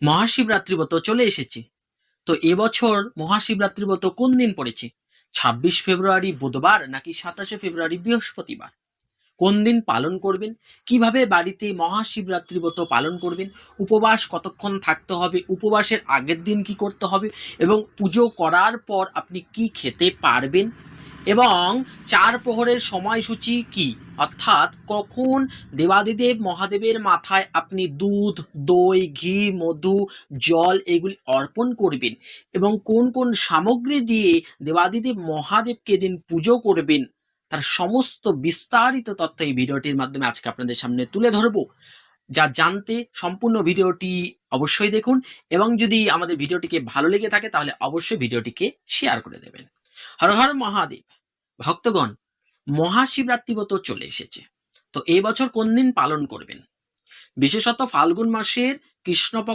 মহাশিবরাত্রি ব্রত চলে এসেছে। তো এবছর মহাশিবরাত্রি ব্রত কোন দিন পড়েছে? 26 ফেব্রুয়ারি বুধবার নাকি 27 ফেব্রুয়ারি বৃহস্পতিবার? কোন দিন পালন করবেন? কিভাবে বাড়িতে মহাশিবরাত্রি ব্রত পালন করবেন? উপবাস কতক্ষণ থাকতে হবে? উপবাসের আগের দিন কি করতে হবে? এবং পুজো করার পর আপনি কি খেতে পারবেন? এবং চার প্রহরের সময়সূচি কি? অর্থাৎ কখন দেবাদিদেব মহাদেবের মাথায় আপনি দুধ, দই, ঘি, মধু, জল এগুলি অর্পণ করবেন এবং কোন কোন সামগ্রী দিয়ে দেবাদিদেব মহাদেবকে দিন পুজো করবেন, তার সমস্ত বিস্তারিত তথ্য এই ভিডিওটির মাধ্যমে আজকে আপনাদের সামনে তুলে ধরবো। যা জানতে সম্পূর্ণ ভিডিওটি অবশ্যই দেখুন এবং যদি আমাদের ভিডিওটিকে ভালো লেগে থাকে তাহলে অবশ্যই ভিডিওটিকে শেয়ার করে দেবেন। হর হর মহাদেব। ভক্তগণ, মহাশিবরাত্রি ব্রত চলে এসেছে। তো এই বছর কোন দিন পালন করবেন? বিশেষত ফাল্গুন মাসের কৃষ্ণপক্ষ